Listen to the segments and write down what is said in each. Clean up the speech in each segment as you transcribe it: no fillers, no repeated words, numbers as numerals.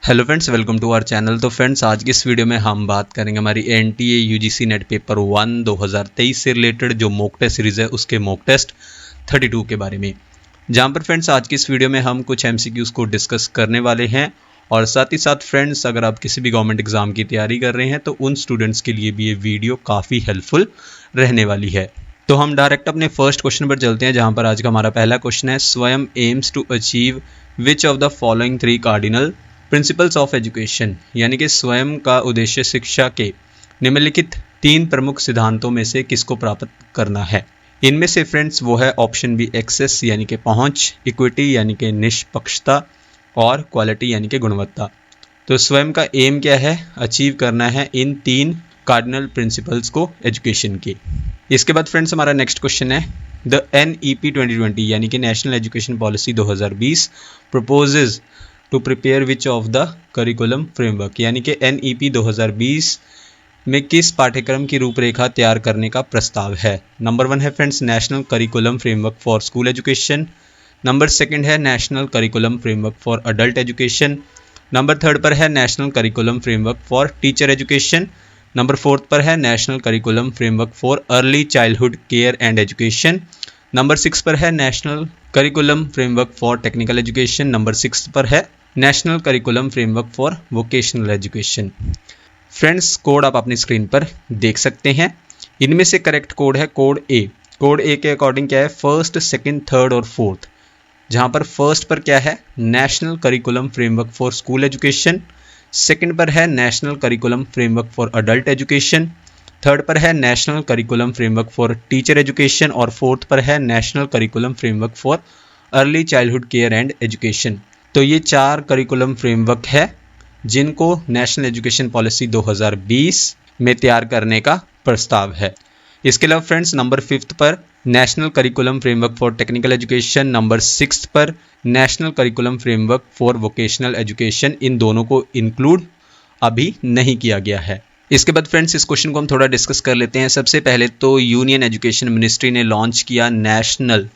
Hello friends, welcome to our channel. तो friends, आज की इस वीडियो में हम बात करेंगे हमारी एनटीए यूजीसी नेट पेपर 1 2023 से रिलेटेड जो मॉक टेस्ट सीरीज़ है उसके मॉक टेस्ट 32 के बारे में। जहां पर फ्रेंड्स आज की इस वीडियो में हम कुछ एमसीक्यूज़ को डिस्कस करने वाले हैं और साथ ही साथ फ्रेंड्स अगर आप किसी भी गवर्नमेंट एग्जाम की तैयारी कर रहे हैं तो उन स्टूडेंट्स के लिए भी ये वीडियो काफ़ी हेल्पफुल रहने वाली है। तो हम डायरेक्ट अपने फर्स्ट क्वेश्चन पर चलते हैं, जहाँ पर आज का हमारा पहला क्वेश्चन है, स्वयं aims to achieve which of the following 3 cardinal principles of education, यानी कि स्वयं का उद्देश्य शिक्षा के निम्नलिखित 3 प्रमुख सिद्धांतों में से किसको प्राप्त करना है। इनमें से फ्रेंड्स वो है ऑप्शन बी एक्सेस यानी कि पहुंच, इक्विटी यानी कि निष्पक्षता और क्वालिटी यानी कि गुणवत्ता। तो स्वयं का एम क्या है, अचीव करना है इन 3 कार्डिनल प्रिंसिपल्स को एजुकेशन के। इसके बाद फ्रेंड्स हमारा नेक्स्ट क्वेश्चन है, द NEP 2020 यानी कि national education policy 2020 proposes to prepare which of the curriculum framework, यानी कि NEP 2020 में किस पाठ्यक्रम की रूपरेखा तैयार करने का प्रस्ताव है। नंबर 1 है friends national curriculum framework for school education, number 2 है national curriculum framework for adult education, number 3 पर है national curriculum framework for teacher education, number 4 पर है national curriculum framework for early childhood care and education, number 6 पर है national curriculum framework for technical education, number 6 पर है national curriculum framework for vocational education. Friends code आप अपनी screen पर देख सकते हैं। इनमें से करेक्ट कोड है कोड ए। कोड ए के अकॉर्डिंग क्या है, फर्स्ट, सेकंड, थर्ड और फोर्थ। जहां पर फर्स्ट पर क्या है, national curriculum framework for school education, second पर है national curriculum framework for adult education, third पर है national curriculum framework for teacher education और फोर्थ पर है national curriculum framework for early childhood care and education. तो ये 4 करिकुलम फ्रेमवर्क है जिनको नेशनल एजुकेशन पॉलिसी 2020 में तैयार करने का प्रस्ताव है। इसके अलावा फ्रेंड्स नंबर 5 पर national curriculum framework for technical education, number 6 पर national curriculum framework for vocational education, इन दोनों को इंक्लूड अभी नहीं किया गया है। इसके बाद फ्रेंड्स इस क्वेश्चन को हम थोड़ा डिस्कस कर लेते हैं। सबसे पहले तो यूनियन एजुकेशन मिनिस्ट्री ने लॉन्च किया national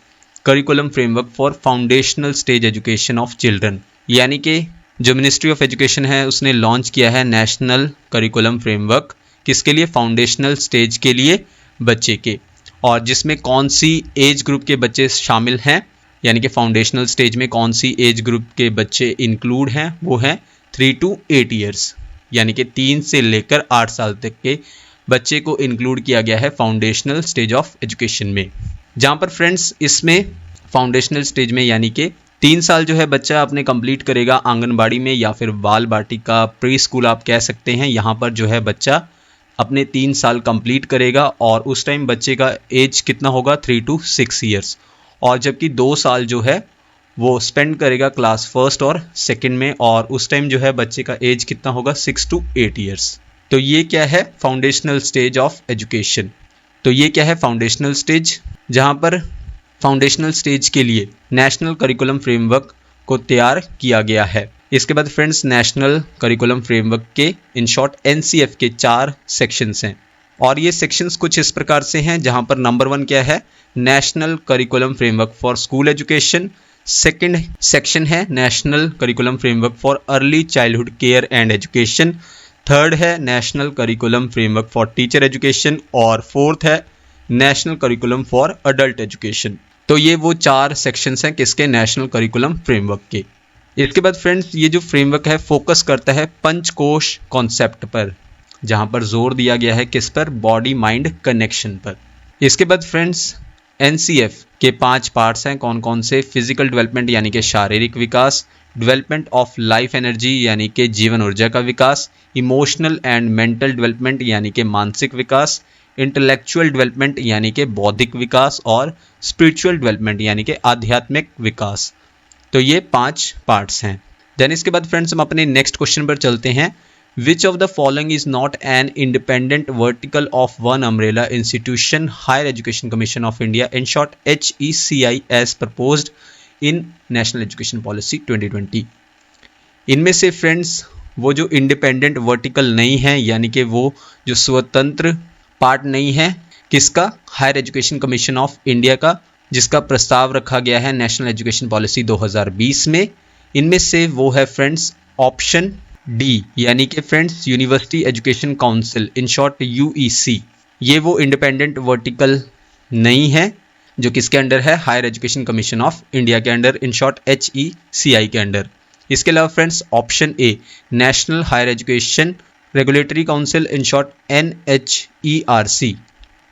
curriculum framework for foundational stage education of children, यानी कि जो मिनिस्ट्री ऑफ एजुकेशन है उसने लॉन्च किया है नेशनल करिकुलम फ्रेमवर्क किसके लिए, फाउंडेशनल स्टेज के लिए बच्चे के, और जिसमें कौन सी एज ग्रुप के बच्चे शामिल हैं, यानी कि फाउंडेशनल स्टेज में कौन सी एज ग्रुप के बच्चे इंक्लूड हैं, वो हैं 3 to 8 ईयर्स, यानी कि 3 से लेकर 8 साल तक के बच्चे को इंक्लूड किया गया है फाउंडेशनल स्टेज ऑफ एजुकेशन में। जहाँ पर फ्रेंड्स इसमें फाउंडेशनल स्टेज में यानी कि 3 साल जो है बच्चा अपने कंप्लीट करेगा आंगनबाड़ी में या फिर बाल बाटिका, प्री स्कूल आप कह सकते हैं। यहाँ पर जो है बच्चा अपने 3 साल कंप्लीट करेगा और उस टाइम बच्चे का एज कितना होगा, 3 to 6 ईयर्स, और जबकि 2 साल जो है वो स्पेंड करेगा क्लास फर्स्ट और सेकंड में, और उस टाइम जो है बच्चे का एज कितना होगा, 6 to 8 ईयर्स। तो ये क्या है, फाउंडेशनल स्टेज ऑफ एजुकेशन। तो ये क्या है, फाउंडेशनल स्टेज, जहाँ पर फाउंडेशनल स्टेज के लिए नेशनल करिकुलम फ्रेमवर्क को तैयार किया गया है। इसके बाद फ्रेंड्स नेशनल करिकुलम फ्रेमवर्क के इन शॉर्ट NCF के 4 सेक्शंस हैं, और ये सेक्शंस कुछ इस प्रकार से हैं, जहाँ पर नंबर 1 क्या है, national curriculum framework for school education, second section है national curriculum framework for early childhood care and education, third है national curriculum framework for teacher education और फोर्थ है national curriculum for adult education. तो ये वो 4 sections हैं किसके, national curriculum framework के। इसके बाद फ्रेंड्स ये जो फ्रेमवर्क है फोकस करता है पंचकोश कॉन्सेप्ट पर, जहां पर जोर दिया गया है किस पर, बॉडी माइंड कनेक्शन पर। इसके बाद फ्रेंड्स NCF के 5 पार्ट्स हैं, कौन कौन से, फिजिकल डेवलपमेंट यानी कि शारीरिक विकास, डेवलपमेंट ऑफ लाइफ एनर्जी यानी कि जीवन ऊर्जा का विकास, इमोशनल एंड मेंटल डेवलपमेंट यानी कि मानसिक विकास, इंटेलेक्चुअल डेवलपमेंट यानी कि बौद्धिक विकास, और स्पिरिचुअल डेवलपमेंट यानी कि आध्यात्मिक विकास। तो ये 5 पार्ट्स हैं। देन इसके बाद फ्रेंड्स हम अपने नेक्स्ट क्वेश्चन पर चलते हैं, which of the following is not an independent vertical of one umbrella institution higher education commission of India, in short HECI as proposed in national education policy 2020। इनमें से friends वो जो independent vertical नहीं है, यानी कि वो जो स्वतंत्र पार्ट नहीं है किसका, higher education commission of India का, जिसका प्रस्ताव रखा गया है नेशनल एजुकेशन पॉलिसी 2020 में, इनमें से वो है फ्रेंड्स ऑप्शन डी यानी कि friends university education council in short UEC, ये वो इंडिपेंडेंट वर्टिकल नहीं है जो किसके अंडर है, higher education commission of India के अंडर, इन शॉर्ट HECI के अंडर। इसके अलावा friends option A national higher education regulatory council in short NHERC,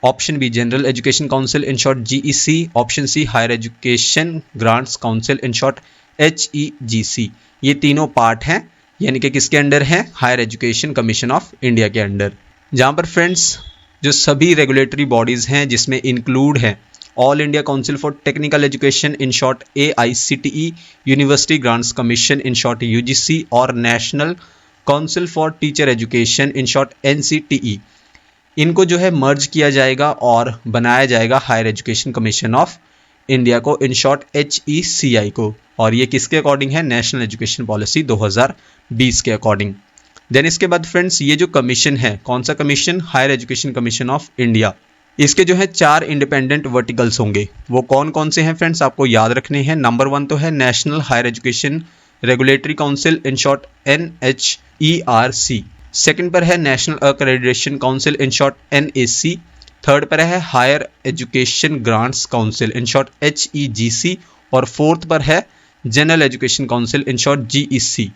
option B general education council in short GEC, option C higher education grants council in short HEGC। ये तीनों part हैं यानी कि किसके under है, higher education commission of India के under. जहाँ पर फ्रेंड्स जो सभी रेगुलेटरी बॉडीज़ हैं जिसमें इंक्लूड है all India council for technical education in short AICTE, university grants commission in short UGC और national council for teacher education in short NCTE, इनको जो है मर्ज किया जाएगा और बनाया जाएगा higher education commission of India को, इन शॉर्ट HECI को, और ये किसके अकॉर्डिंग है, नेशनल एजुकेशन पॉलिसी 2020 के अकॉर्डिंग। देन इसके बाद फ्रेंड्स ये जो कमीशन है, कौन सा commission, higher education commission of India, इसके जो है 4 इंडिपेंडेंट वर्टिकल्स होंगे। वो कौन कौन से हैं फ्रेंड्स, आपको याद रखने हैं। नंबर 1 तो है national higher education regulatory council in short NHERC, second पर है national accreditation council in short NAC, third पर है higher education grants council in short HEGC, और फोर्थ पर है general education council in short GEC।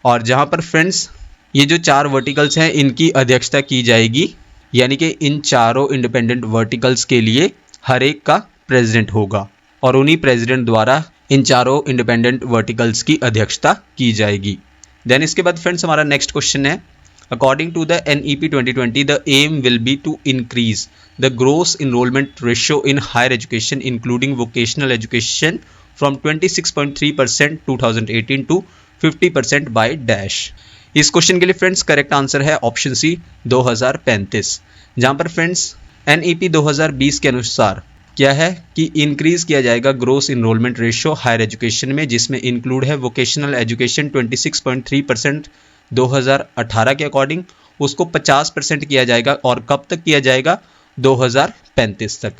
और जहां पर फ्रेंड्स ये जो 4 वर्टिकल्स हैं इनकी अध्यक्षता की जाएगी, यानी कि इन चारों इंडिपेंडेंट वर्टिकल्स के लिए हर एक का प्रेसिडेंट होगा और उन्हीं प्रेसिडेंट द्वारा इन चारों इंडिपेंडेंट वर्टिकल्स की अध्यक्षता की जाएगी। देन इसके बाद फ्रेंड्स हमारा नेक्स्ट क्वेश्चन है, according to the NEP 2020 the aim will be to increase the gross enrolment ratio in higher education including vocational education from 26.3% 2018 to 50% by dash. इस क्वेश्चन के लिए फ्रेंड्स करेक्ट आंसर है option C 2035, जहां पर friends NEP 2020 के अनुसार क्या है कि इंक्रीज किया जाएगा gross enrolment ratio higher education में, जिसमें इंक्लूड है वोकेशनल एजुकेशन 26.3% 2018 के अकॉर्डिंग, उसको 50% किया जाएगा और कब तक किया जाएगा, 2035 तक।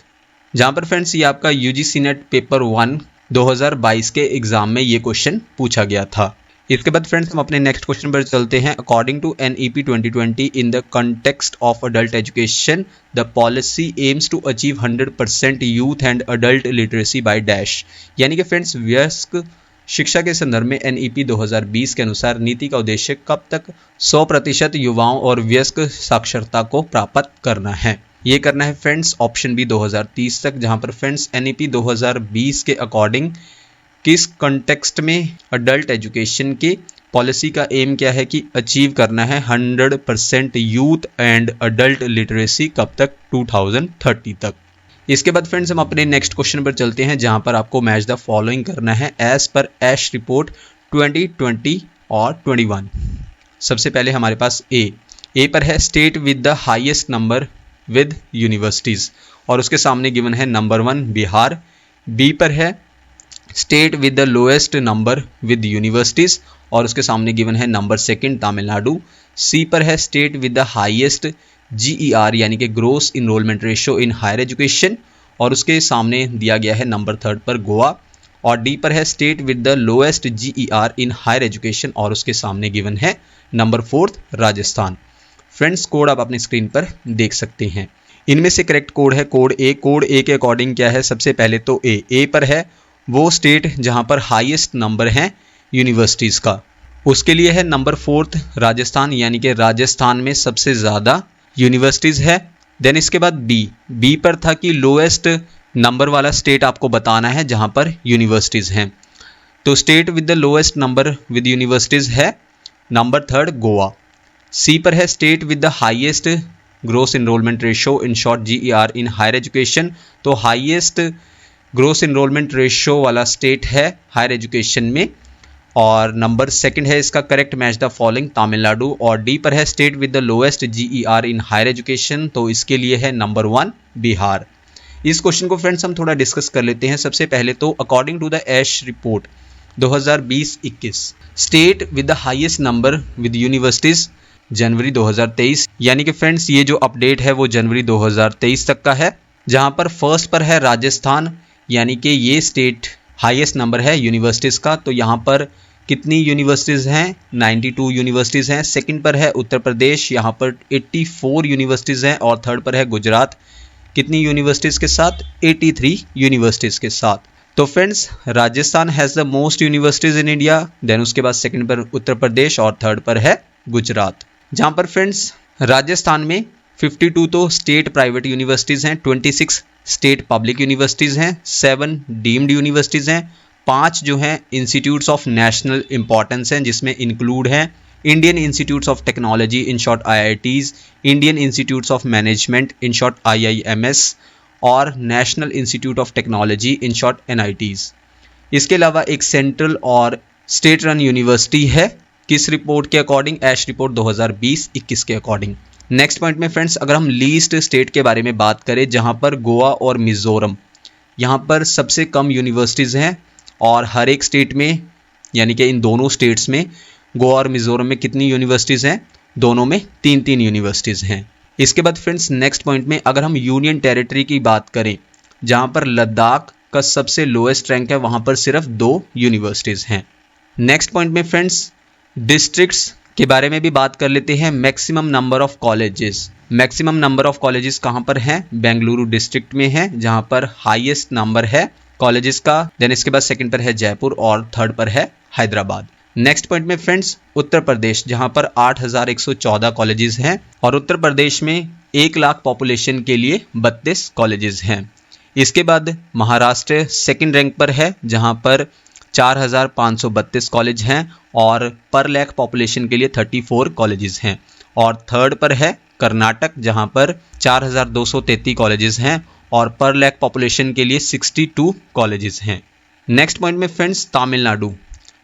जहां पर फ्रेंड्स ये आपका UGC नेट पेपर 1 2022 के एग्जाम में ये क्वेश्चन पूछा गया था। इसके बाद फ्रेंड्स हम अपने नेक्स्ट क्वेश्चन पर चलते हैं। According to NEP 2020 in the context of adult education the policy aims to achieve 100% youth and adult literacy by dash, यानी कि फ्रेंड्स वयस्क शिक्षा के संदर्भ में NEP 2020 के अनुसार नीति का उद्देश्य कब तक 100% युवाओं और वयस्क साक्षरता को प्राप्त करना है। ये करना है फ्रेंड्स ऑप्शन बी 2030 तक, जहां पर फ्रेंड्स NEP 2020 के अकॉर्डिंग किस कंटेक्स्ट में अडल्ट एजुकेशन की पॉलिसी का एम क्या है कि अचीव करना है 100% यूथ एंड अडल्ट लिटरेसी कब तक, 2030 तक। इसके बाद फ्रेंड्स हम अपने नेक्स्ट क्वेश्चन पर चलते हैं, जहां पर आपको मैच द फॉलोइंग करना है एज पर एश रिपोर्ट 2020 और 21। सबसे पहले हमारे पास ए पर है state with the highest number with universities और उसके सामने गिवन है नंबर 1 बिहार, बी पर है state with the lowest number with universities और उसके सामने गिवन है नंबर 2 तमिलनाडु, सी पर है state with the highest GER यानी कि gross enrolment ratio in higher education और उसके सामने दिया गया है नंबर 3 पर गोवा, और डी पर है state with the lowest GER in higher education और उसके सामने गिवन है नंबर 4 राजस्थान। फ्रेंड्स कोड आप अपनी स्क्रीन पर देख सकते हैं। इनमें से करेक्ट कोड है कोड ए के अकॉर्डिंग क्या है, सबसे पहले तो ए पर है वो स्टेट जहां पर हाईएस्ट नंबर हैं यूनिवर्सिटीज़ का, उसके लिए है नंबर 4 राजस्थान, यानी कि राजस्थान में सबसे ज़्यादा यूनिवर्सिटीज़ है। देन इसके बाद बी पर था कि लोएस्ट नंबर वाला स्टेट आपको बताना है जहां पर यूनिवर्सिटीज़ हैं, तो state with the lowest number with universities है नंबर 3 गोवा, सी पर है state with the highest gross enrolment ratio in short GER in higher education, तो हाईएस्ट ग्रोस इनरोलमेंट रेशियो वाला स्टेट है हायर एजुकेशन में, और नंबर 2 है इसका correct match the following Tamil, और डी पर है state with the lowest GER in higher education, तो इसके लिए है नंबर 1 बिहार। इस क्वेश्चन को फ्रेंड्स हम थोड़ा डिस्कस कर लेते हैं। सबसे पहले तो according to the ASER report 2020-21 state with the highest number with universities January 2023, यानी कि फ्रेंड्स ये जो अपडेट है वो जनवरी 2023 तक का है, जहां पर फर्स्ट पर है राजस्थान, यानी कि ये स्टेट हाईएस्ट नंबर है यूनिवर्सिटीज़ का, तो यहाँ पर कितनी यूनिवर्सिटीज़ हैं? 92 यूनिवर्सिटीज़ हैं। सेकंड पर है उत्तर प्रदेश, यहाँ पर 84 यूनिवर्सिटीज़ हैं। और थर्ड पर है गुजरात, कितनी यूनिवर्सिटीज़ के साथ? 83 यूनिवर्सिटीज़ के साथ। तो friends, Rajasthan has the most universities in India, then उसके बाद सेकंड पर उत्तर प्रदेश और थर्ड पर है गुजरात। जहाँ पर फ्रेंड्स राजस्थान में 52 तो स्टेट प्राइवेट यूनिवर्सिटीज़ हैं, 26 स्टेट पब्लिक यूनिवर्सिटीज़ हैं, 7 डीम्ड यूनिवर्सिटीज़ हैं, 5 जो हैं इंस्टीट्यूट्स ऑफ नेशनल इंपॉर्टेंस हैं, जिसमें इंक्लूड हैं Indian institutes of technology in short IITs, Indian institutes of management in short IIMS और national institute of technology in short NITs। इसके अलावा एक सेंट्रल और स्टेट रन यूनिवर्सिटी है, किस रिपोर्ट के अकॉर्डिंग? ऐश रिपोर्ट 2020-21 के अकॉर्डिंग। नेक्स्ट पॉइंट में फ्रेंड्स, अगर हम लीस्ट स्टेट के बारे में बात करें, जहां पर गोवा और मिजोरम, यहां पर सबसे कम यूनिवर्सिटीज़ हैं। और हर एक स्टेट में, यानी कि इन दोनों स्टेट्स में, गोवा और मिजोरम में कितनी यूनिवर्सिटीज़ हैं? दोनों में 3-3 यूनिवर्सिटीज़ हैं। इसके बाद फ्रेंड्स नेक्स्ट पॉइंट में अगर हम यूनियन टेरिटरी की बात करें, जहां पर लद्दाख का सबसे लोएस्ट रैंक है, वहां पर सिर्फ 2 यूनिवर्सिटीज़ हैं। नेक्स्ट पॉइंट में फ्रेंड्स डिस्ट्रिक्ट्स के बारे में भी बात कर लेते हैं। Maximum number of colleges, maximum number of colleges कहाँ पर हैं? बेंगलुरु डिस्ट्रिक्ट में है, जहाँ पर हाईएस्ट नंबर है कॉलेजेस का। देन इसके बाद सेकंड पर है जयपुर और थर्ड पर है हैदराबाद। नेक्स्ट पॉइंट में फ्रेंड्स उत्तर प्रदेश, जहाँ पर 8114 कॉलेजेस हैं और उत्तर प्रदेश में 1 लाख पॉपुलेशन के लिए 32 कॉलेजेस हैं। इसके बाद महाराष्ट्र सेकंड रैंक पर है, जहाँ पर 4532 कॉलेज हैं और पर लाख पॉपुलेशन के लिए 34 कॉलेजेस हैं। और थर्ड पर है कर्नाटक, जहां पर 4233 कॉलेजेस हैं और पर लाख पॉपुलेशन के लिए 62 कॉलेजेस हैं। नेक्स्ट पॉइंट में फ्रेंड्स तमिलनाडु,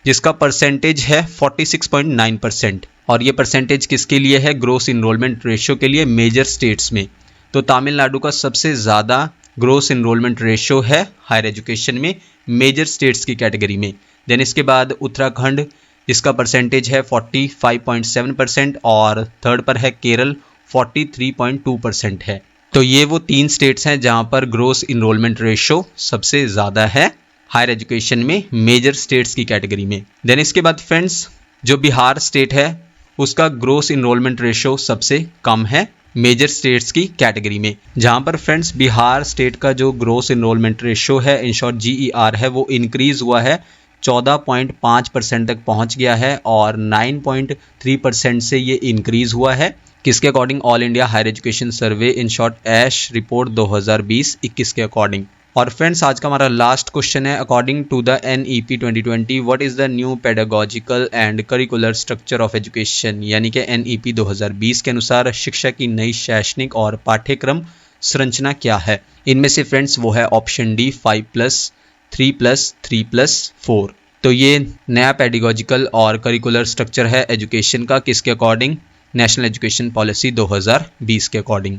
जिसका परसेंटेज है 46.9% और ये परसेंटेज किसके लिए है? ग्रोस इनरोलमेंट रेशियो के लिए मेजर स्टेट्स में। तो तमिलनाडु का सबसे ज़्यादा ग्रोस इनरोलमेंट रेशियो है हायर एजुकेशन में मेजर स्टेट्स की कैटेगरी में। देन इसके बाद उत्तराखंड, इसका परसेंटेज है 45.7% और थर्ड पर है केरल, 43.2% है। तो ये वो 3 स्टेट्स हैं जहां पर ग्रोस इनरोलमेंट रेशियो सबसे ज़्यादा है हायर एजुकेशन में मेजर स्टेट्स की कैटेगरी में। देन इसके बाद फ्रेंड्स जो बिहार स्टेट है, उसका ग्रोस इनरोलमेंट रेशियो सबसे कम है मेजर स्टेट्स की कैटेगरी में, जहां पर फ्रेंड्स बिहार स्टेट का जो ग्रोस इनरोलमेंट रेशियो है, इन शॉर्ट GER है, वो इंक्रीज हुआ है, 14.5% तक पहुंच गया है और 9.3% से ये इंक्रीज हुआ है। किसके according? All India higher education survey in short AISHE report 2020-21 के अकॉर्डिंग। और फ्रेंड्स आज का हमारा लास्ट क्वेश्चन है, according to the NEP 2020 what is the new pedagogical and curricular structure of education, यानी कि NEP 2020 के अनुसार शिक्षा की नई शैक्षणिक और पाठ्यक्रम संरचना क्या है? इनमें से फ्रेंड्स वो है ऑप्शन डी 5+3+3+4। तो ये नया पेडागोजिकल और करिकुलर स्ट्रक्चर है एजुकेशन का, किसके अकॉर्डिंग? नेशनल एजुकेशन पॉलिसी 2020 के अकॉर्डिंग।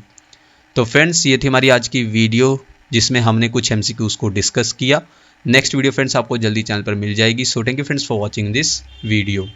तो फ्रेंड्स ये थी हमारी आज की वीडियो, जिसमें हमने कुछ MCQs को डिस्कस किया। नेक्स्ट वीडियो फ्रेंड्स आपको जल्दी चैनल पर मिल जाएगी। So thank you friends for watching this video.